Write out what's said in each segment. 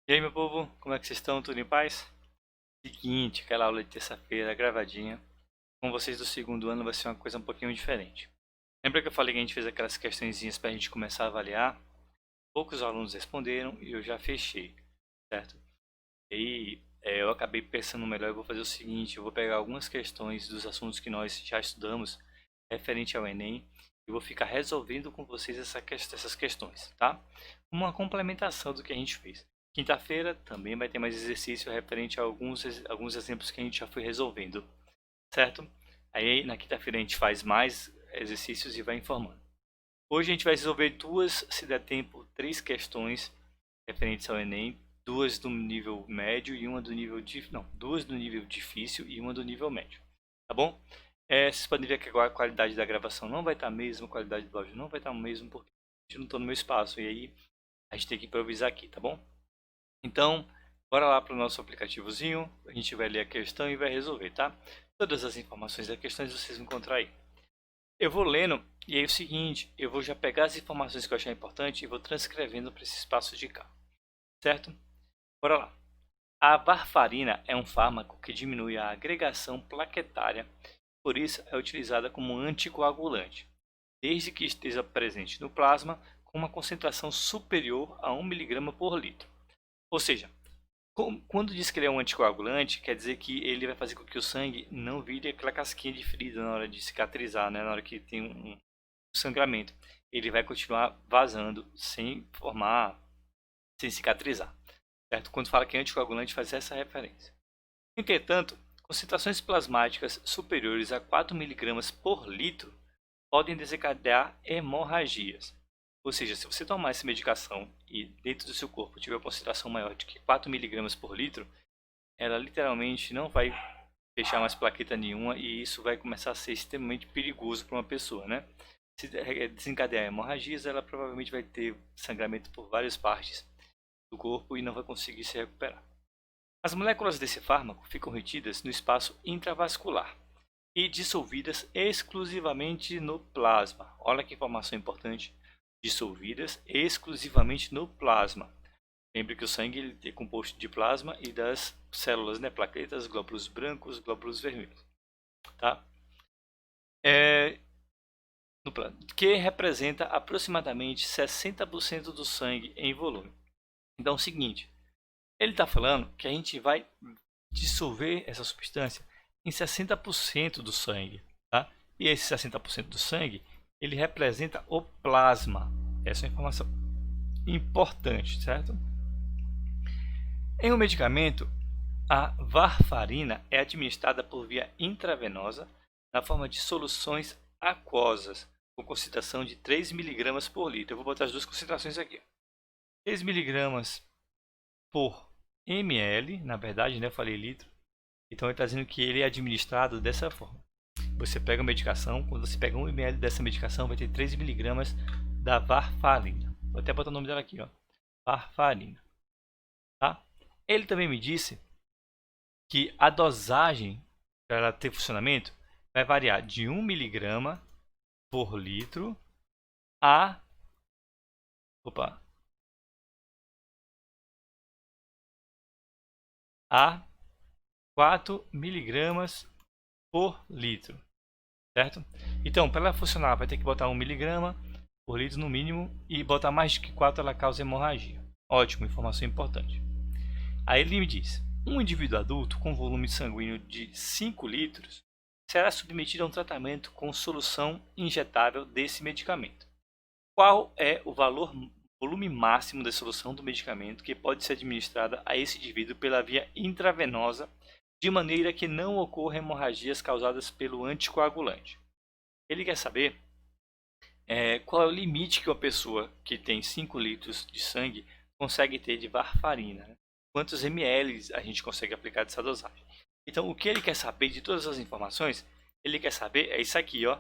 E aí, meu povo, como é que vocês estão? Tudo em paz? Seguinte, aquela aula de terça-feira gravadinha. Com vocês do segundo ano vai ser uma coisa um pouquinho diferente. Lembra que eu falei que a gente fez aquelas questõezinhas para a gente começar a avaliar? Poucos alunos responderam e eu já fechei, certo? E aí, eu acabei pensando melhor, eu vou fazer o seguinte, eu vou pegar algumas questões dos assuntos que nós já estudamos referente ao Enem e vou ficar resolvendo com vocês essas questões, tá? Uma complementação do que a gente fez. Quinta-feira também vai ter mais exercício referente a alguns exemplos que a gente já foi resolvendo, certo? Aí na quinta-feira a gente faz mais exercícios e vai informando. Hoje a gente vai resolver duas, se der tempo, três questões referentes ao Enem, duas do nível médio e uma do nível não, duas do nível difícil e uma do nível médio, tá bom? Vocês podem ver que agora a qualidade da gravação não vai estar a mesma, a qualidade do áudio não vai estar a mesma, porque eu não estou no meu espaço, e aí a gente tem que improvisar aqui, tá bom? Então, bora lá para o nosso aplicativozinho, a gente vai ler a questão e vai resolver, tá? Todas as informações da questão vocês vão encontrar aí. Eu vou lendo, e aí é o seguinte, eu vou já pegar as informações que eu achar importante e vou transcrevendo para esse espaço de cá, certo? Bora lá. A varfarina é um fármaco que diminui a agregação plaquetária, por isso é utilizada como anticoagulante, desde que esteja presente no plasma com uma concentração superior a 1 mg por litro. Ou seja, quando diz que ele é um anticoagulante, quer dizer que ele vai fazer com que o sangue não vire aquela casquinha de ferida na hora de cicatrizar, né? Na hora que tem um sangramento. Ele vai continuar vazando sem formar, sem cicatrizar. Certo? Quando fala que é anticoagulante, faz essa referência. Entretanto, concentrações plasmáticas superiores a 4 mg por litro podem desencadear hemorragias. Ou seja, se você tomar essa medicação e dentro do seu corpo tiver uma concentração maior de que 4 mg por litro, ela literalmente não vai fechar mais plaqueta nenhuma e isso vai começar a ser extremamente perigoso para uma pessoa, né? Se desencadear hemorragias, ela provavelmente vai ter sangramento por várias partes do corpo e não vai conseguir se recuperar. As moléculas desse fármaco ficam retidas no espaço intravascular e dissolvidas exclusivamente no plasma. Olha que informação importante. Dissolvidas exclusivamente no plasma. Lembre que o sangue ele é composto de plasma e das células, né, plaquetas, glóbulos brancos, glóbulos vermelhos, tá? É, que representa aproximadamente 60% do sangue em volume. Então é o seguinte, ele está falando que a gente vai dissolver essa substância em 60% do sangue, tá? E esse 60% do sangue, ele representa o plasma. Essa é uma informação importante, certo? Em um medicamento, a varfarina é administrada por via intravenosa na forma de soluções aquosas, com concentração de 3 mg por litro. Eu vou botar as duas concentrações aqui. 3 mg por ml, na verdade, né, eu falei litro. Então ele está dizendo que ele é administrado dessa forma. Você pega a medicação, quando você pega 1 ml dessa medicação, vai ter 3 mg da varfarina. Vou até botar o nome dela aqui, ó. Varfarina. Tá? Ele também me disse que a dosagem para ela ter funcionamento vai variar de 1 mg por litro a opa, a 4 mg por litro, certo? Então, para ela funcionar, vai ter que botar 1 mg por litro no mínimo e botar mais de que 4 ela causa hemorragia. Ótimo, informação importante. Aí ele me diz: um indivíduo adulto com volume sanguíneo de 5 litros será submetido a um tratamento com solução injetável desse medicamento. Qual é o volume máximo da solução do medicamento que pode ser administrada a esse indivíduo pela via intravenosa, de maneira que não ocorram hemorragias causadas pelo anticoagulante? Ele quer saber qual é o limite que uma pessoa que tem 5 litros de sangue consegue ter de varfarina, né? Quantos ml a gente consegue aplicar dessa dosagem. Então, o que ele quer saber de todas as informações, ele quer saber é isso aqui, ó.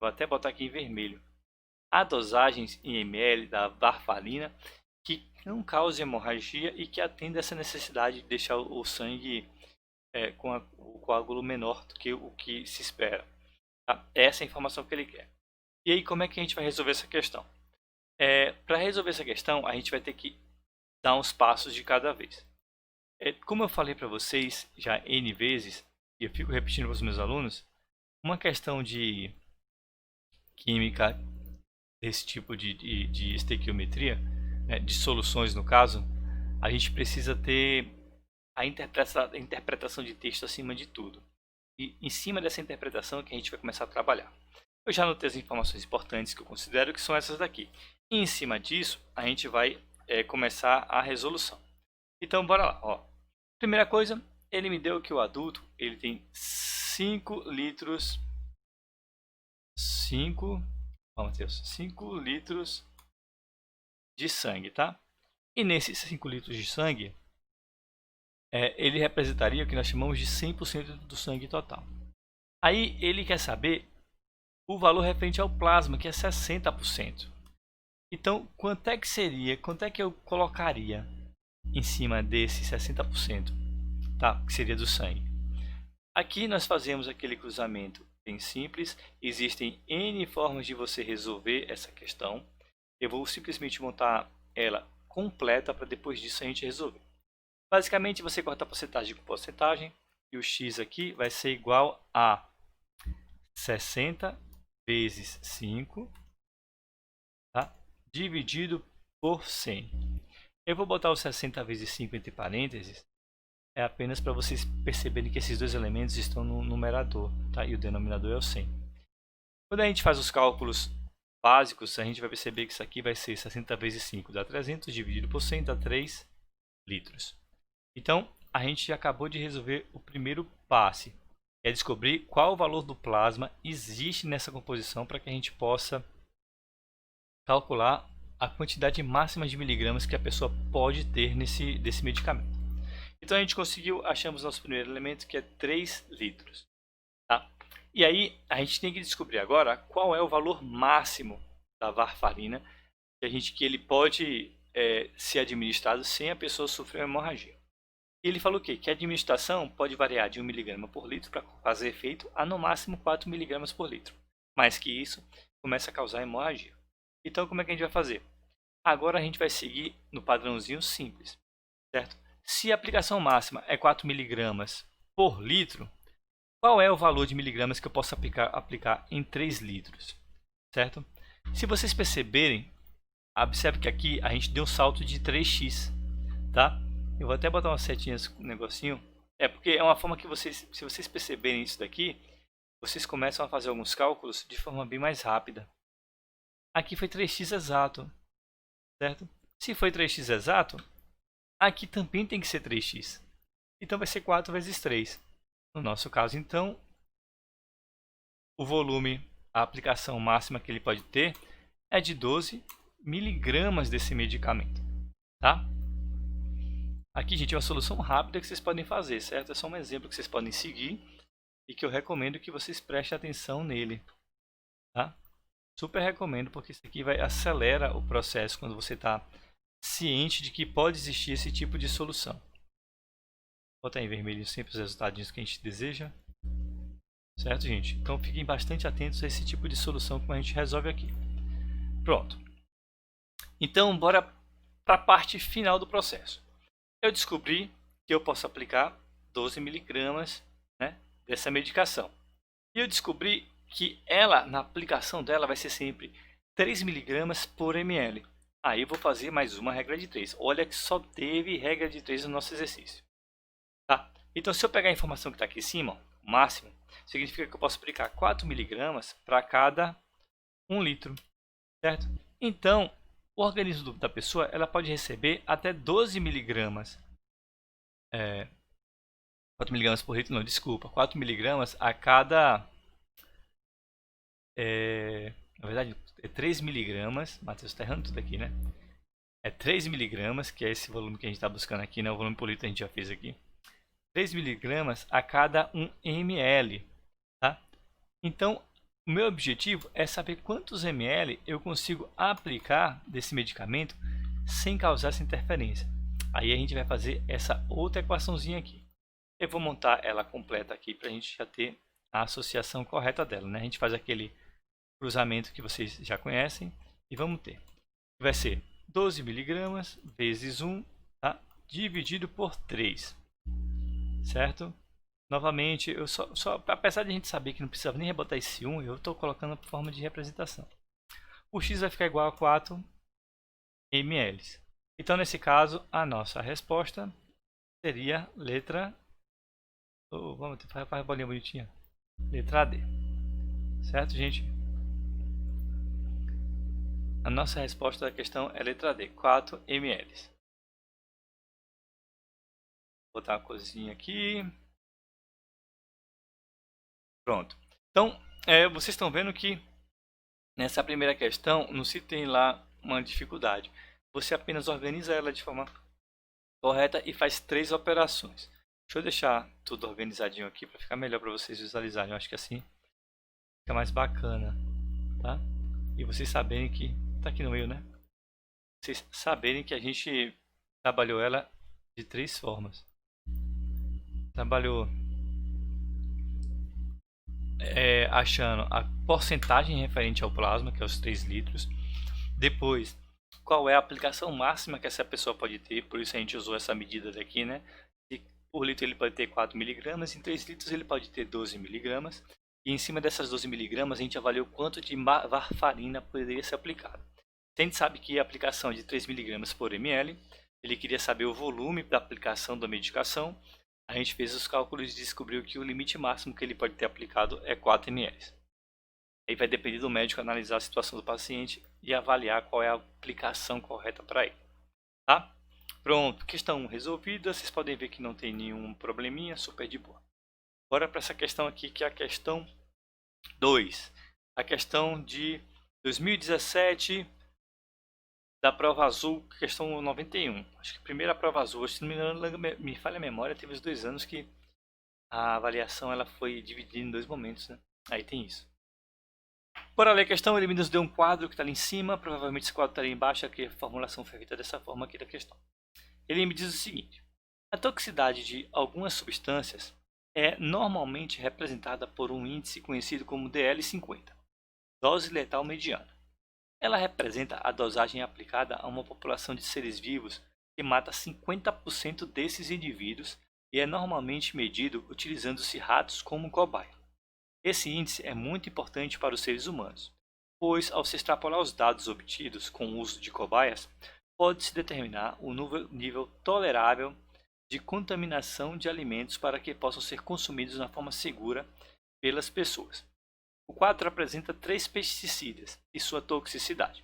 Vou até botar aqui em vermelho. Há dosagens em ml da varfarina que não causam hemorragia e que atendem essa necessidade de deixar o sangue com o coágulo menor do que o que se espera. Tá? Essa é a informação que ele quer. E aí, como é que a gente vai resolver essa questão? Para resolver essa questão, a gente vai ter que dar uns passos de cada vez. Como eu falei para vocês já N vezes, e eu fico repetindo para os meus alunos, uma questão de química desse tipo de estequiometria, né, de soluções no caso, a gente precisa ter a interpretação de texto acima de tudo. E em cima dessa interpretação é que a gente vai começar a trabalhar. Eu já anotei as informações importantes que eu considero que são essas daqui. E em cima disso, a gente vai começar a resolução. Então, bora lá. Ó. Primeira coisa, ele me deu que o adulto ele tem 5 litros... 5 litros de sangue, tá? E nesses 5 litros de sangue, ele representaria o que nós chamamos de 100% do sangue total. Aí ele quer saber o valor referente ao plasma, que é 60%. Então, quanto é que seria, quanto é que eu colocaria em cima desse 60%, tá? Que seria do sangue? Aqui nós fazemos aquele cruzamento bem simples. Existem N formas de você resolver essa questão. Eu vou simplesmente montar ela completa para depois disso a gente resolver. Basicamente, você corta a porcentagem com porcentagem e o x aqui vai ser igual a 60 vezes 5, tá? Dividido por 100. Eu vou botar o 60 vezes 5 entre parênteses, é apenas para vocês perceberem que esses dois elementos estão no numerador, tá? E o denominador é o 100. Quando a gente faz os cálculos básicos, a gente vai perceber que isso aqui vai ser 60 vezes 5 dá 300, dividido por 100 dá 3 litros. Então, a gente acabou de resolver o primeiro passe, que é descobrir qual o valor do plasma existe nessa composição para que a gente possa calcular a quantidade máxima de miligramas que a pessoa pode ter desse medicamento. Então, a gente conseguiu, achamos nosso primeiro elemento, que é 3 litros. Tá? E aí, a gente tem que descobrir agora qual é o valor máximo da varfarina que ele pode ser administrado sem a pessoa sofrer uma hemorragia. E ele falou o quê? Que a administração pode variar de 1 mg por litro para fazer efeito a no máximo 4 mg por litro. Mais que isso, começa a causar hemorragia. Então, como é que a gente vai fazer? Agora a gente vai seguir no padrãozinho simples, certo? Se a aplicação máxima é 4 mg por litro, qual é o valor de miligramas que eu posso aplicar em 3 litros, certo? Se vocês perceberem, observe que aqui a gente deu um salto de 3x, tá? Eu vou até botar umas setinhas no negocinho. Porque é uma forma que vocês, se vocês perceberem isso daqui, vocês começam a fazer alguns cálculos de forma bem mais rápida. Aqui foi 3x exato, certo? Se foi 3x exato, aqui também tem que ser 3x. Então vai ser 4 vezes 3. No nosso caso, então, o volume, a aplicação máxima que ele pode ter é de 12 miligramas desse medicamento, tá? Aqui, gente, é uma solução rápida que vocês podem fazer, certo? É só um exemplo que vocês podem seguir e que eu recomendo que vocês prestem atenção nele, tá? Super recomendo, porque isso aqui acelera o processo quando você está ciente de que pode existir esse tipo de solução. Vou botar em vermelho sempre os resultados que a gente deseja, certo, gente? Então fiquem bastante atentos a esse tipo de solução que a gente resolve aqui. Pronto. Então, bora para a parte final do processo. Eu descobri que eu posso aplicar 12 miligramas, né, dessa medicação. E eu descobri que ela, na aplicação dela, vai ser sempre 3 miligramas por ml. Aí eu vou fazer mais uma regra de 3. Olha que só teve regra de 3 no nosso exercício. Tá? Então, se eu pegar a informação que está aqui em cima, o máximo, significa que eu posso aplicar 4 miligramas para cada 1 litro. Certo? Então, o organismo da pessoa ela pode receber até 12 miligramas. 4 miligramas por litro, não, desculpa. 4 miligramas a cada... na verdade, é 3 miligramas. Matheus está errando tudo aqui, né? É 3 miligramas, que é esse volume que a gente está buscando aqui, né? O volume por litro a gente já fez aqui. 3 miligramas a cada 1 ml. Tá? Então, o meu objetivo é saber quantos ml eu consigo aplicar desse medicamento sem causar essa interferência. Aí a gente vai fazer essa outra equaçãozinha aqui. Eu vou montar ela completa aqui para a gente já ter a associação correta dela, né? A gente faz aquele cruzamento que vocês já conhecem e vamos ter. Vai ser 12 miligramas vezes 1 dividido por 3, certo? Novamente, eu apesar de a gente saber que não precisava nem rebotar esse 1, eu estou colocando por forma de representação. O x vai ficar igual a 4 ml. Então, nesse caso, a nossa resposta seria letra... vamos fazer a bolinha bonitinha. Letra D. Certo, gente? A nossa resposta da questão é letra D, 4 ml. Vou botar uma coisinha aqui. Pronto. Então, vocês estão vendo que nessa primeira questão não se tem lá uma dificuldade. Você apenas organiza ela de forma correta e faz 3 operações. Deixa eu deixar tudo organizadinho aqui para ficar melhor para vocês visualizarem. Eu acho que assim fica mais bacana, tá? E vocês saberem que tá aqui no meio, né? Vocês saberem que a gente trabalhou ela de 3 formas. Trabalhou achando a porcentagem referente ao plasma, que é os 3 litros. Depois, qual é a aplicação máxima que essa pessoa pode ter, por isso a gente usou essa medida daqui, né? E por litro ele pode ter 4 mg, em 3 litros ele pode ter 12 mg. E em cima dessas 12 mg a gente avaliou quanto de varfarina poderia ser aplicado. A gente sabe que a aplicação é de 3 mg por ml, ele queria saber o volume da aplicação da medicação. A gente fez os cálculos e descobriu que o limite máximo que ele pode ter aplicado é 4 ml. Aí vai depender do médico analisar a situação do paciente e avaliar qual é a aplicação correta para ele. Tá? Pronto, questão 1 resolvida. Vocês podem ver que não tem nenhum probleminha, super de boa. Bora para essa questão aqui, que é a questão 2. A questão de 2017 da prova azul, questão 91. Acho que a primeira prova azul, se não me engano, me falha a memória, teve os 2 anos que a avaliação ela foi dividida em 2 momentos, né? Aí tem isso. Bora ler a questão. Ele me nos deu um quadro que está ali em cima, provavelmente esse quadro está ali embaixo, aqui a formulação foi feita dessa forma aqui da questão. Ele me diz o seguinte: a toxicidade de algumas substâncias é normalmente representada por um índice conhecido como DL50, dose letal mediana. Ela representa a dosagem aplicada a uma população de seres vivos que mata 50% desses indivíduos e é normalmente medido utilizando-se ratos como cobaia. Esse índice é muito importante para os seres humanos, pois ao se extrapolar os dados obtidos com o uso de cobaias, pode-se determinar o nível tolerável de contaminação de alimentos para que possam ser consumidos na forma segura pelas pessoas. O quadro apresenta 3 pesticidas e sua toxicidade.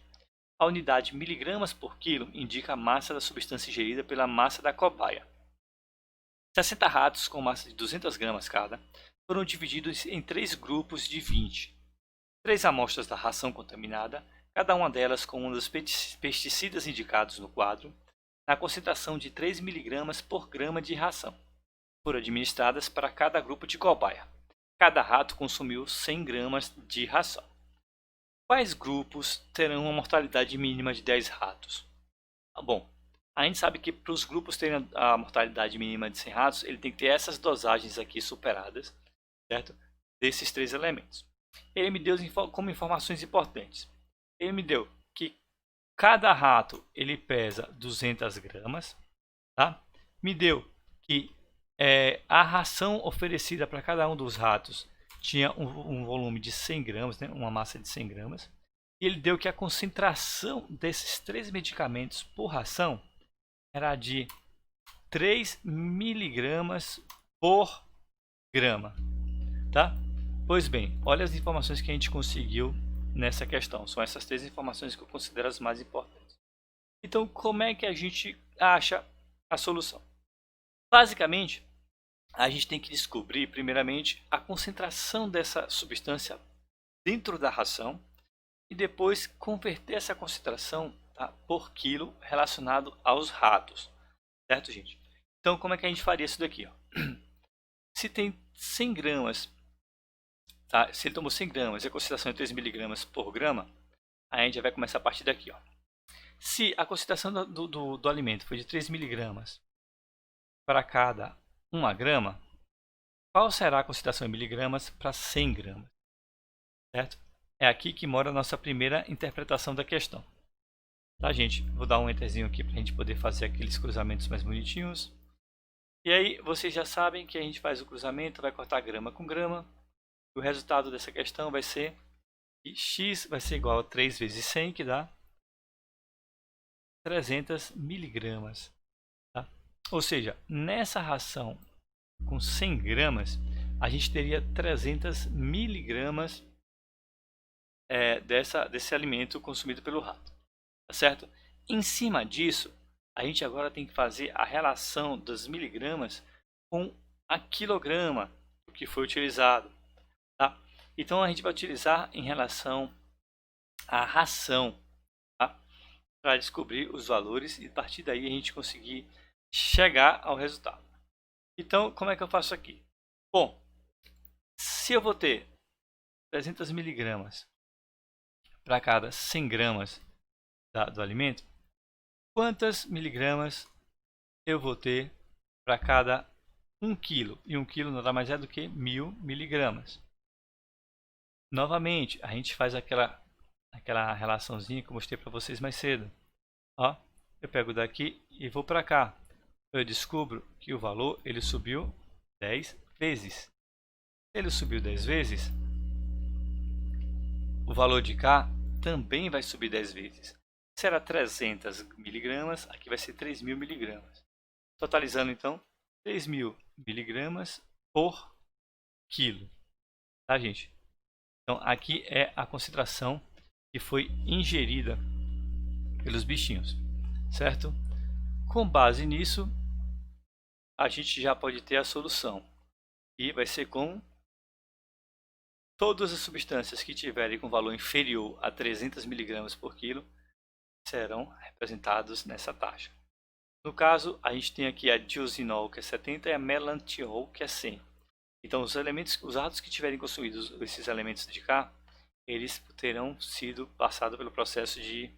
A unidade miligramas por quilo indica a massa da substância ingerida pela massa da cobaia. 60 ratos com massa de 200 gramas cada foram divididos em 3 grupos de 20. 3 amostras da ração contaminada, cada uma delas com um dos pesticidas indicados no quadro, na concentração de 3 mg por grama de ração, foram administradas para cada grupo de cobaia. Cada rato consumiu 100 gramas de ração. Quais grupos terão uma mortalidade mínima de 10 ratos? Bom, a gente sabe que para os grupos terem a mortalidade mínima de 100 ratos, ele tem que ter essas dosagens aqui superadas, certo? Desses 3 elementos. Ele me deu como informações importantes. Ele me deu que cada rato ele pesa 200 gramas, tá? Me deu que a ração oferecida para cada um dos ratos tinha um volume de 100 gramas, né? Uma massa de 100 gramas. E ele deu que a concentração desses 3 medicamentos por ração era de 3 miligramas por grama, tá? Pois bem, olha as informações que a gente conseguiu nessa questão. São essas 3 informações que eu considero as mais importantes. Então, como é que a gente acha a solução? Basicamente, a gente tem que descobrir, primeiramente, a concentração dessa substância dentro da ração e depois converter essa concentração, tá, por quilo relacionado aos ratos, certo, gente? Então, como é que a gente faria isso daqui? Ó? Se tem 100 gramas, tá? Se ele tomou 100 gramas e a concentração é 3 miligramas por grama, a gente já vai começar a partir daqui. Ó. Se a concentração do alimento foi de 3 miligramas para cada 1 grama, qual será a concentração em miligramas para 100 gramas? Certo? É aqui que mora a nossa primeira interpretação da questão. Tá, gente? Vou dar um enterzinho aqui para a gente poder fazer aqueles cruzamentos mais bonitinhos. E aí, vocês já sabem que a gente faz o cruzamento, vai cortar grama com grama. O resultado dessa questão vai ser que x vai ser igual a 3 vezes 100, que dá 300 miligramas. Tá? Ou seja, nessa ração com 100 gramas, a gente teria 300 miligramas desse alimento consumido pelo rato. Tá certo? Em cima disso, a gente agora tem que fazer a relação dos miligramas com a quilograma que foi utilizado. Tá? Então a gente vai utilizar em relação à ração, tá? Para descobrir os valores e a partir daí a gente conseguir chegar ao resultado. Então, como é que eu faço aqui? Bom, se eu vou ter 300 miligramas para cada 100 gramas do alimento, quantas miligramas eu vou ter para cada 1 quilo? E 1 quilo nada mais é do que 1000 miligramas. Novamente, a gente faz aquela relaçãozinha que eu mostrei para vocês mais cedo. Ó, eu pego daqui e vou para cá. Eu descubro que o valor ele subiu 10 vezes. Se ele subiu 10 vezes, o valor de cá também vai subir 10 vezes. Se era 300 miligramas, aqui vai ser 3.000 miligramas. Totalizando então 3.000 miligramas por quilo. Tá, gente? Então aqui é a concentração que foi ingerida pelos bichinhos, certo? Com base nisso, a gente já pode ter a solução. E vai ser com todas as substâncias que tiverem com valor inferior a 300 miligramas por quilo serão representados nessa taxa. No caso, a gente tem aqui a diozinol, que é 70, e a melantiol, que é 100. Então, os ratos que tiverem consumido esses elementos de cá, eles terão sido passados pelo processo de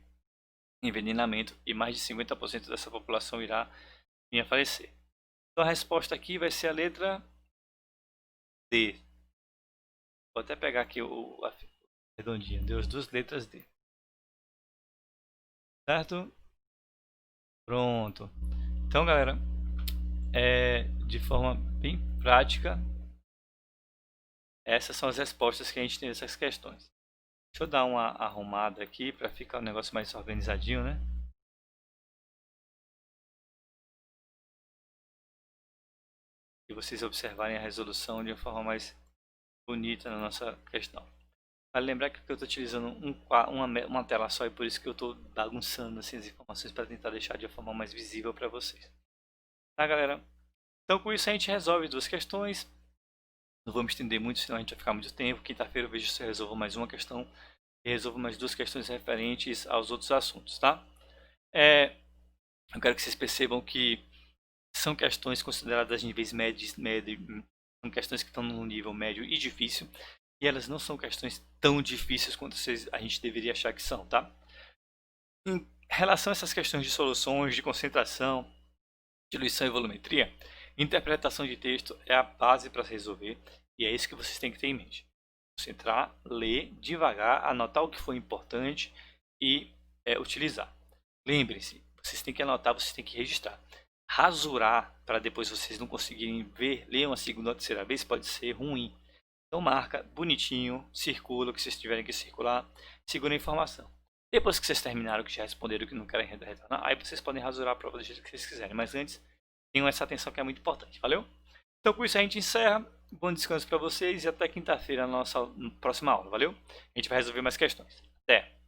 envenenamento e mais de 50% dessa população irá vir a falecer. Então, a resposta aqui vai ser a letra D. Vou até pegar aqui a redondinha, deu as duas letras D. Certo? Pronto. Então, galera, de forma bem prática, essas são as respostas que a gente tem nessas questões. Deixa eu dar uma arrumada aqui para ficar o negócio mais organizadinho, né? E vocês observarem a resolução de uma forma mais bonita na nossa questão. Vale lembrar que eu estou utilizando uma tela só e por isso que eu estou bagunçando assim, as informações para tentar deixar de uma forma mais visível para vocês. Tá, galera? Então com isso a gente resolve duas questões. Não vou me estender muito, senão a gente vai ficar muito tempo. Quinta-feira eu vejo se eu resolvo mais uma questão e resolvo mais duas questões referentes aos outros assuntos, tá? Eu quero que vocês percebam que são questões consideradas níveis médios, são questões que estão no nível médio e difícil, e elas não são questões tão difíceis quanto a gente deveria achar que são, tá? Em relação a essas questões de soluções, de concentração, diluição e volumetria, interpretação de texto é a base para resolver, e é isso que vocês têm que ter em mente. Concentrar, ler devagar, anotar o que foi importante e utilizar. Lembrem-se, vocês têm que anotar, vocês têm que registrar. Rasurar para depois vocês não conseguirem ler uma segunda ou terceira vez pode ser ruim. Então marca bonitinho, circula o que vocês tiverem que circular, segura a informação. Depois que vocês terminaram, que já responderam que não querem retornar, aí vocês podem rasurar para do jeito que vocês quiserem. Mas antes, tenham essa atenção que é muito importante, valeu? Então com isso a gente encerra. Bom descanso para vocês e até quinta-feira na nossa próxima aula, valeu? A gente vai resolver mais questões. Até!